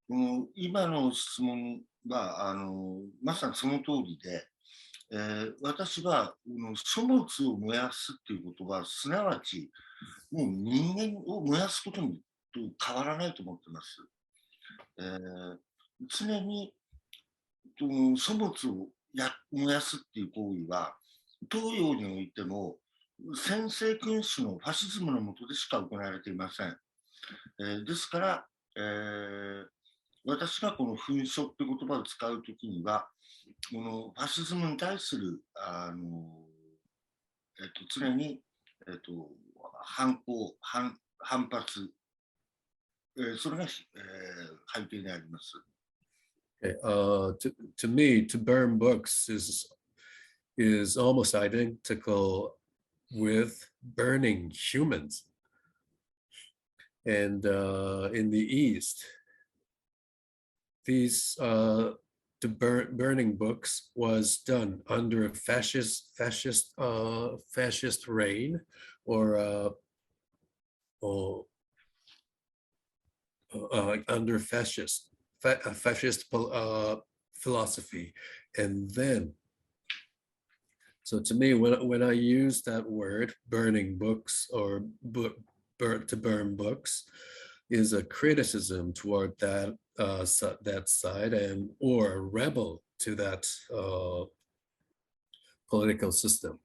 5. 今の質問はまさにその通りで、私は書物を燃やすっていうことはすなわちもう人間を燃やすことにと変わらないと思ってます。常に書物を燃やすっていう行為は東洋においても専制君主のファシズムの下でしか行われていません。ですから、私がこの紛争って言葉を使うときには、このファシズムに対する常に、反発、それが、背景にあります。To me, to burn books is almost identical with burning humans. And in the East, these burning books was done under a fascist reign or under fascist philosophy. And then, so to me, when I use that word, burning books or to burn books, is a criticism toward that that side and or a rebel to that political system.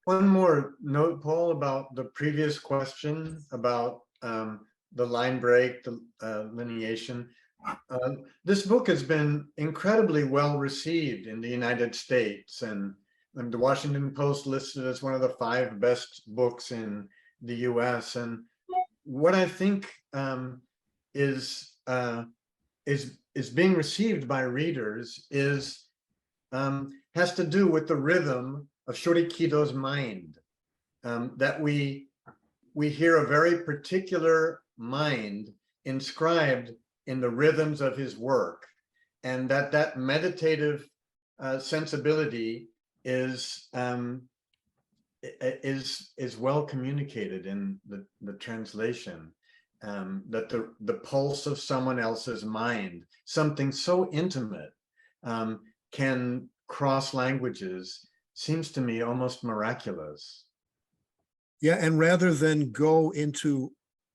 One more note, Paul, about the previous question about the line break, the lineation. This book has been incredibly well received in the United States, and the Washington Post listed as one of the 5 best books in the US. And what I think is being received by readers has to do with the rhythm of Shuri Kido's mind, that we hear a very particular mind inscribed in the rhythms of his work, and that meditative sensibility is well communicated in the translation. That the pulse of someone else's mind, something so intimate, can cross languages, seems to me almost miraculous. Yeah, and rather than go into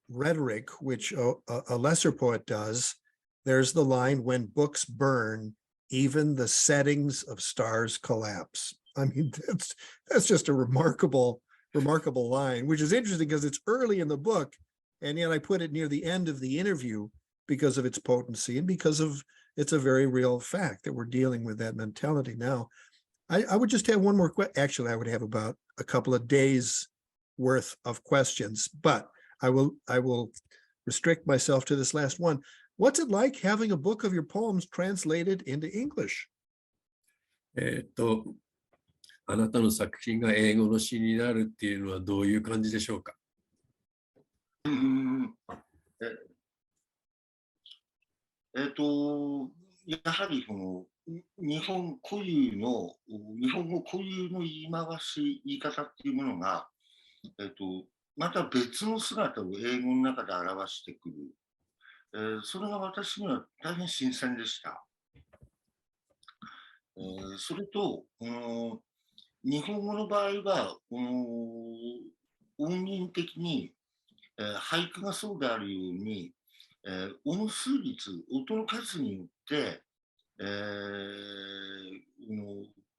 rhetoric, which a lesser poet does, there's the line, when books burn, even the settings of stars collapse. I mean, that's just a remarkable line, which is interesting because it's early in the book, and yet I put it near the end of the interview because of its potency and because of it's a very real fact that we're dealing with that mentality now. I would just have one more question. Actually, I would have about a couple of days worth of questions, but I will restrict myself to this last one. What's it like having a book of your poems translated into English? あなたの作品が英語の詩になるっていうのはどういう感じでしょうか？やはりこの日本語固有の言い回し、言い方っていうものが、また別の姿を英語の中で表してくる。それが私には大変新鮮でした。それと、日本語の場合は、音韻的に、俳句がそうであるように、音数率、音の数によって、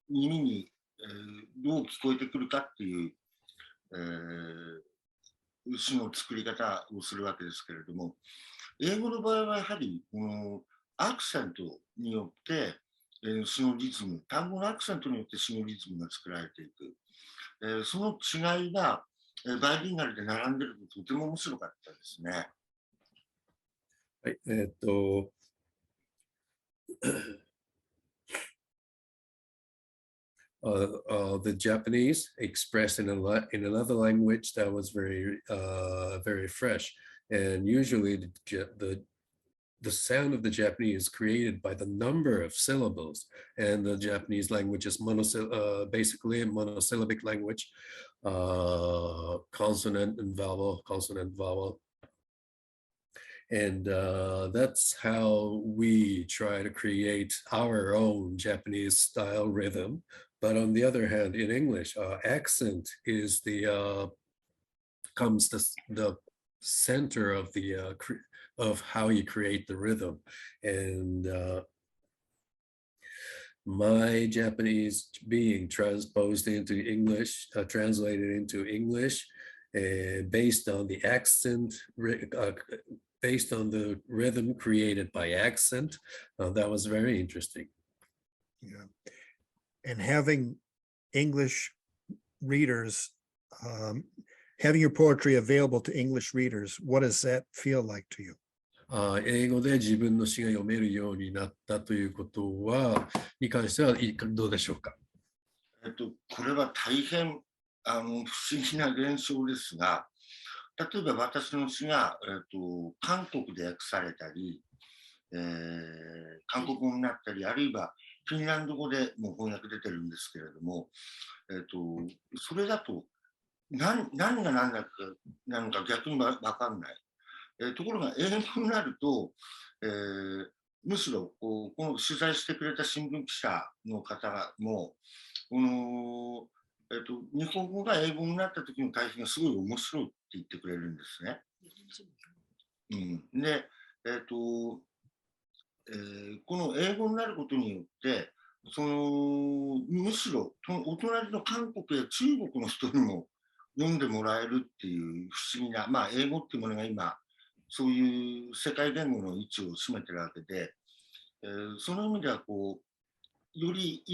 耳に、どう聞こえてくるかっていう、詩の作り方をするわけですけれども、英語の場合はやはりアクセントによって詩のリズム、単語のアクセントによって詩のリズムが作られていく。その違いがバイリンガルで並んでいるととても面白かったですね。はい、the Japanese expressed in another language that was very very fresh, and usually the sound of the Japanese is created by the number of syllables, and the Japanese language is basically a monosyllabic language, consonant and vowel. And that's how we try to create our own Japanese style rhythm. But on the other hand, in English, accent is the center of the of how you create the rhythm. And my Japanese being transposed into English, translated into English, based on the accent, based on the rhythm created by accent. That was very interesting. Yeah. And having English readers, having your poetry available to English readers, what does that feel like to you? 英語で自分の詩が読めるようになったということに関してはどうでしょうか？これは大変不思議な現象ですが、例えば私の詩が、韓国で訳されたり、韓国語になったり、あるいはフィンランド語でもう翻訳出てるんですけれども、それだと何が何なのか逆にわかんない。ところが英語になると、むしろこの取材してくれた新聞記者の方も、日本語が英語になった時の対比がすごい面白いって言ってくれるんですね。で、この英語になることによって、むしろお隣の韓国や中国の人にも読んでもらえるっていう不思議な、まあ、英語っていうものが今、そういう世界言語の位置を占めてるわけで、その意味ではより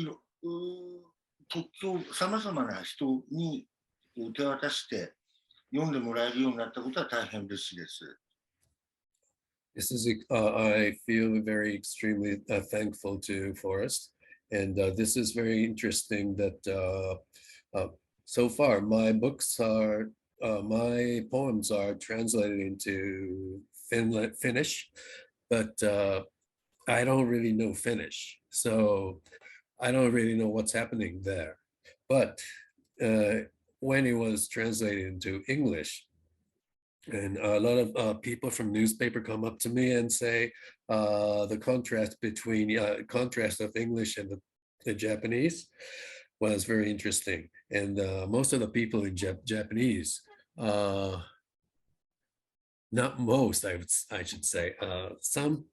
さまざまな人に手渡して読んでもらえるようになったことは大変嬉しいです。This is, I feel very extremely thankful to Forrest. And this is very interesting that so far my poems are translated into Finnish, but I don't really know Finnish. So I don't really know what's happening there. But when it was translated into English, and a lot of people from newspaper come up to me and say the contrast between contrast of English and the Japanese was very interesting. And most of the people in Japanese, not most, I should say, some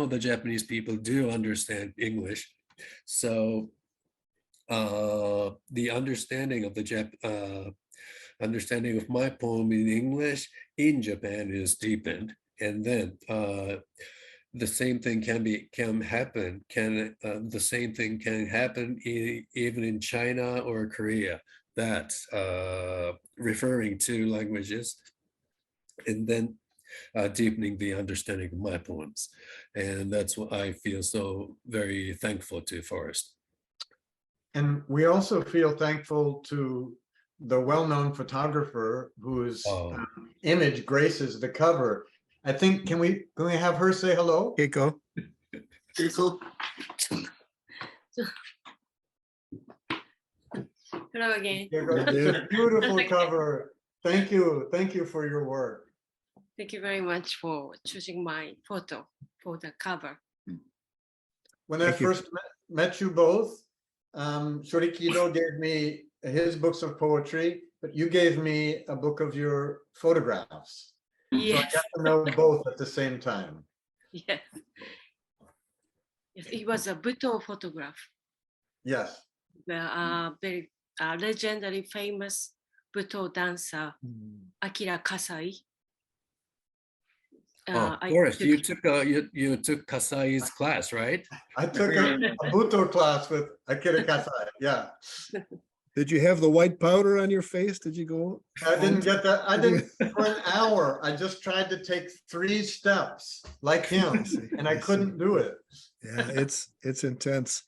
of the Japanese people do understand English. So the understanding of understanding of my poem in English in Japan is deepened, and then the same thing can happen. The same thing can happen even in China or Korea. That referring to languages, and then deepening the understanding of my poems, and that's what I feel so very thankful to Forrest. And we also feel thankful to the well-known photographer whose image graces the cover. I think, can we have her say hello? Keiko. Hello again. It's a beautiful cover. Thank you for your work. Thank you very much for choosing my photo for the cover. When I first met you both, Shuri Kido gave me his books of poetry, but you gave me a book of your photographs. Yes. So I got to know both at the same time. Yes. Yes, it was a Buto photograph. Yes. The very legendary famous Buto dancer, Akira Kasai. Forrest, you took Kasai's class, right? I took a Buto class with Akira Kasai. Yeah. Did you have the white powder on your face? Did you go? I didn't get that. I didn't for an hour. I just tried to take 3 steps like him, and I couldn't do it. Yeah, it's intense.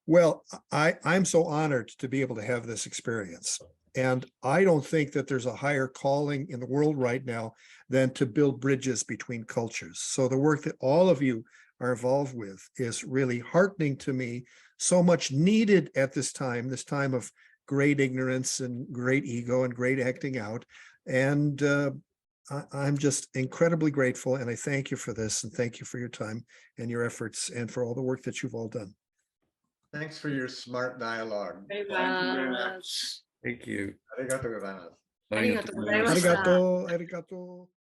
Well, I'm so honored to be able to have this experience. And I don't think that there's a higher calling in the world right now than to build bridges between cultures. So the work that all of you are involved with is really heartening to me, so much needed at this time of great ignorance and great ego and great acting out. And I'm just incredibly grateful, and I thank you for this, and thank you for your time and your efforts and for all the work that you've all done. Thanks for your smart dialogue. Very Thank you very much. much. Thank you. ありがとうございます。ありがとうございました。ありがとう。